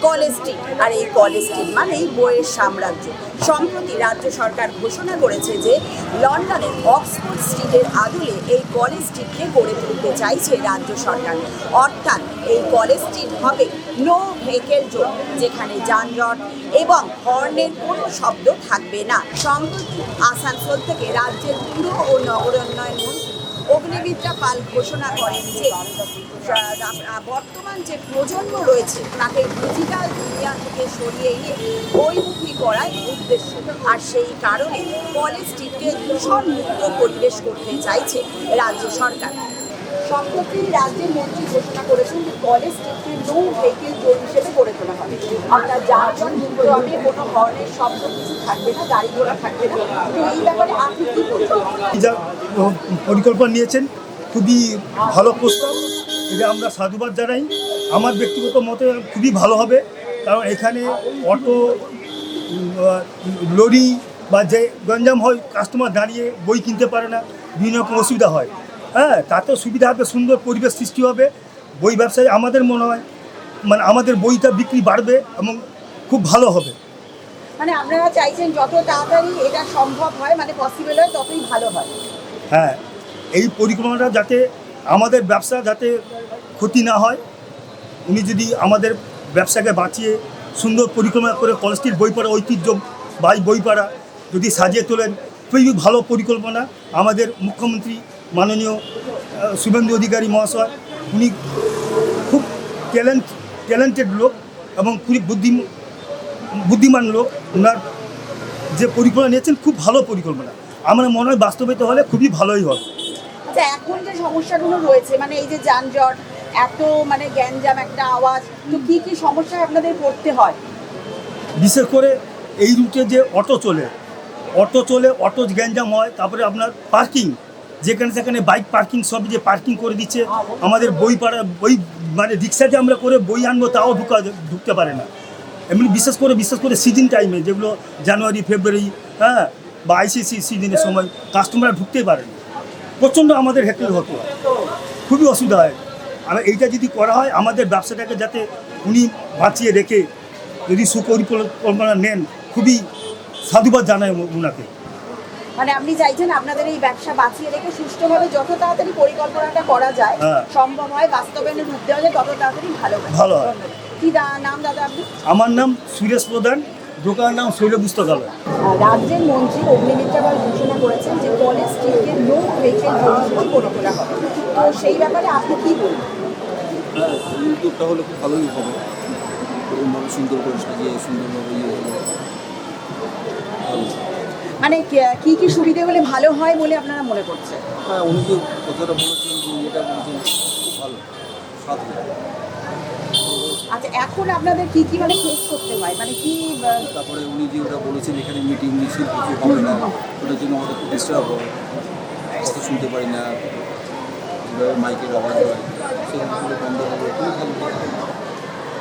College street. আর এই college street মানেই বইয়ের সাম্রাজ্য। সম্প্রতি রাজ্য সরকার ঘোষণা করেছে যে লন্ডনের অক্সফোর্ড স্ট্রিটের আদলে এই কলেজ স্ট্রিটকে গড়ে তুলতে চাইছে রাজ্য সরকার। অর্থাৎ এই কলেজ স্ট্রিট হবে নো ভেহিকেল জোন, যেখানে যানজট এবং হর্নের কোনো শব্দ থাকবে না। সম্প্রতি আসানসোল থেকে রাজ্যের পুর ও নগরোন্নয়ন মন্ত্রী অগ্নিমিত্রা পাল ঘোষণা করেন যে বর্তমান যে প্রজন্ম রয়েছে তাকে ডিজিটাল দুনিয়া থেকে সরিয়ে এনে বইমুখী করাই উদ্দেশ্য। আর সেই কারণে কলেজ স্ট্রিটকে দূষণ মুক্ত পরিবেশ করতে চাইছে রাজ্য সরকার। সম্প্রতি রাজ্যের মন্ত্রী ঘোষণা করেছেন যে কলেজ স্ট্রিটকে নো ভেহিকেল জোন হিসেবে গড়ে তোলা হবে। আপনার যানজট মুক্ত হবে, কোনো ধরনের শব্দ কিছু থাকবে না, গাড়ি ঘোড়া থাকবে না। তো এই ব্যাপারে আপনি কি বলবেন? যা পরিকল্পনা নিয়েছেন খুবই ভালো প্রস্তাব, এটা আমরা সাধুবাদ জানাই। আমার ব্যক্তিগত মতে খুবই ভালো হবে, কারণ এখানে অটো, লরি বা যে গঞ্জাম হয়, কাস্টমার দাঁড়িয়ে বই কিনতে পারে না, বিভিন্ন রকম অসুবিধা হয়। হ্যাঁ, তাতেও সুবিধা হবে, সুন্দর পরিবেশ সৃষ্টি হবে। বই ব্যবসায় আমাদের মনে হয় মানে আমাদের বইটা বিক্রি বাড়বে এবং খুব ভালো হবে। মানে আপনারা চাইছেন যত তাড়াতাড়ি এটা সম্ভব হয়, মানে পসিবল হয়, ততই ভালো হয়। হ্যাঁ, এই পরিকল্পনাটা যাতে আমাদের ব্যবসা যাতে ক্ষতি না হয়, উনি যদি আমাদের ব্যবসাকে বাঁচিয়ে সুন্দর পরিকল্পনা করে কলেজ স্ট্রিট বইপাড়া ঐতিহ্য বা বইপাড়া যদি সাজিয়ে তোলেন, খুবই ভালো পরিকল্পনা। আমাদের মুখ্যমন্ত্রী মাননীয় শুভেন্দু অধিকারী মহাশয়, উনি খুব ট্যালেন্টেড লোক এবং খুবই বুদ্ধিমান লোক। ওনার যে পরিকল্পনা নিয়েছেন খুব ভালো পরিকল্পনা। আমার মনে হয় বাস্তবায়িত হলে খুবই ভালোই হবে। আচ্ছা, এখন যে সমস্যাগুলো রয়েছে, মানে এই যে যানজট, এত মানে গ্যাঞ্জাম, একটা আওয়াজ, তো কি কি সমস্যায় আপনাদের পড়তে হয়? বিশেষ করে এই রুটে যে অটো চলে, অটো গ্যাঞ্জাম হয়। তারপরে আপনার পার্কিং, যেখানে সেখানে বাইক পার্কিং সব যে পার্কিং করে দিচ্ছে। আমাদের বই মানে রিক্সাতে আমরা করে বই আনবো, তাও ঢুকতে পারে না। এমনি বিশেষ করে সিজন টাইমে, যেগুলো জানুয়ারি ফেব্রুয়ারি, হ্যাঁ, বা আইসিসি সিজনের সময় কাস্টমার ঢুকতেই পারে না। প্রচণ্ড আমাদের হেঁটেল হতো, খুবই অসুবিধা হয়। আর এইটা যদি করা হয়, আমাদের ব্যবসাটাকে যাতে উনি বাঁচিয়ে রেখে যদি সুপরিকল্পনা নেন, খুবই সাধুবাদ জানায় ওনাকে। মানে আপনি চাইছেন আপনাদের এই ব্যবসা বাঁচিয়ে রেখে সুষ্ঠুভাবে যত তাড়াতাড়ি পরিকল্পনাটা করা যায়, সম্ভব হয়, বাস্তবায়নে রূপ দেওয়া যায়, তত তাড়াতাড়ি ভালো হয়। কি নাম দাদা আপনি? আমার নাম সুরেশ প্রধান, দোকানের নাম শৈল পুস্তকালয়। রাজ্যের মন্ত্রী অগ্নিমিত্রা পাল ঘোষণা করেছেন যে কলেজ স্ট্রিটকে নো ভেহিকেল জোন হিসেবে গড়ে তোলা হবে। তো সেই ব্যাপারে আপনি কি বলবেন? উদ্যোগটা হলে খুব ভালোই হবে, সুন্দর করে সাজিয়ে সুন্দরভাবে মানে কি কি সুবিধে হলে ভালো হয় বলে আপনারা মনে করছেন? হ্যাঁ, উনি যে কথাটা বলেছেন, যে এটা বলেছেন খুব ভালো, সাধু। আচ্ছা, এখন আপনাদের কি কি মানে ফেস করতে হয়, মানে কি? তারপরে উনি যে ওটা বলেছেন এখানে মিটিং মিছিল কিছু হবে না, ওটার জন্য আমাদের খুব ডিস্টার্ব হয়, কথা শুনতে পারি না, যেভাবে মাইকের আওয়াজ হয় সেগুলো বন্ধ হবে, খুবই ভালো।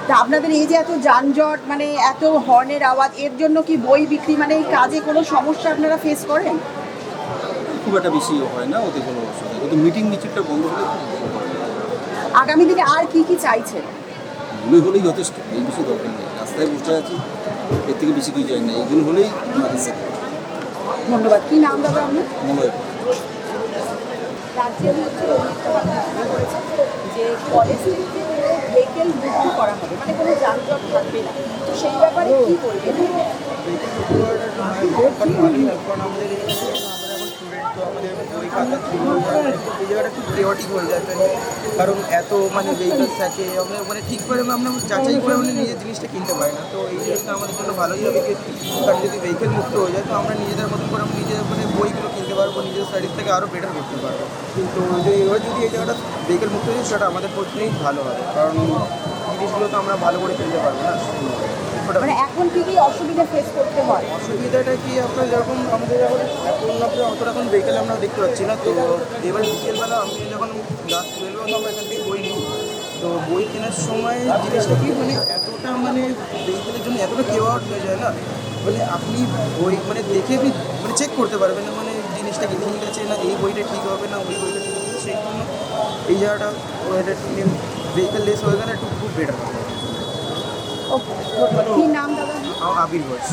তা আপনাদের এই যে এত যানজট, মানে এত হর্নের আওয়াজ, এর জন্য কি বই বিক্রি মানে এই কাজে কোনো সমস্যা আপনারা ফেস করেন? খুব একটা বেশি হয় না, ওতে কোনো অসুবিধা, কিন্তু মিটিং মিছিলটা বন্ধ হলে খুব ভালো। আগামী দিনে আর কি কি চাইছেন? এগুলোই হলেই যথেষ্ট, এই বেশি দরকার নেই। রাস্তায় বসে আছি, এর থেকে বেশি কিছু চাই না, এইগুলো হলেই আমাদের সাথে। ধন্যবাদ। কি নাম দাদা আপনি? মনে রাজ্যের মধ্যে যে কলেজ থেকে ভেহিকেল মুক্ত করা হবে, মানে কোনো যানজট থাকবে না, তো সেই ব্যাপারে কি বলবেন? এই জায়গাটা খুব কেওয়াটিক হয়ে যায়, কারণ এত মানে ভেহিকলস থাকে, আমরা মানে ঠিকভাবে আমরা যাচাই করে মানে নিজের জিনিসটা কিনতে পারি না। তো এই জিনিসটা আমাদের জন্য ভালোই হবে, কারণ যদি ভেহিকেল মুক্ত হয়ে যায় তো আমরা নিজেদের মতন করে আমরা নিজেদের মানে বইগুলো কিনতে পারবো, নিজের স্টাডির থেকে আরও বেটার করতে পারবো। তো এবার যদি এই জায়গাটা ভেহিকেল মুক্ত হয়ে যায়, সেটা আমাদের পক্ষেই ভালো হবে, কারণ জিনিসগুলো তো আমরা ভালো করে কিনতে পারবো না। মানে এখন কি কি অসুবিধা ফেস করতে হয়? অসুবিধাটা কি, আপনার যেরকম আমাদের এখন আপনার অতটা এখন ভেহিকেল আমরা দেখতে পাচ্ছি না। তো এবার বিকেলবেলা আমি যখন রাত 12 আমরা এখান থেকে বই নিই, তো বই কেনার সময় জিনিসটা কি মানে এতটা মানে ভেহিকেলের জন্য এতটা কেওয়াট হয়ে যায় না, মানে আপনি বই মানে দেখে আপনি মানে চেক করতে পারবেন না, মানে জিনিসটা কি ঠিক আছে না, এই বইটা ঠিক হবে না ওই বইটা ঠিক হবে। সেই জন্য এই জায়গাটা ভেহিকেল লেস হয়ে গেলে একটু খুব বেটার হবে। ওকে, ধন্যবাদ। কি নাম দাদা? আবির ঘোষ।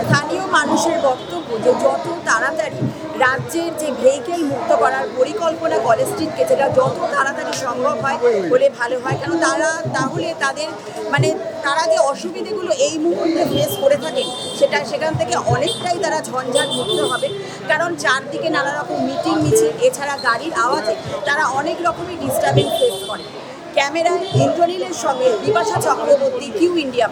স্থানীয় মানুষের বক্তব্য যে যত তাড়াতাড়ি রাজ্যের যে ভেহিকেল মুক্ত করার পরিকল্পনা কলেজ স্ট্রিটকে, যেটা যত তাড়াতাড়ি সম্ভব হয় হলে ভালো হয়, কারণ তাহলে তাদের মানে তারা যে অসুবিধেগুলো এই মুহূর্তে ফেস করে থাকেন সেখান থেকে অনেকটাই তারা ঝঞ্ঝাট মুক্ত হবে। কারণ চারদিকে নানা রকম মিটিং মিছিল এছাড়া গাড়ির আওয়াজে তারা অনেক রকমের ডিস্টার্বেন্স ফেস করে। ক্যামেরায় ইন্দ্রনীলের সঙ্গে বিপাশা চক্রবর্তী, কিউ ইন্ডিয়া।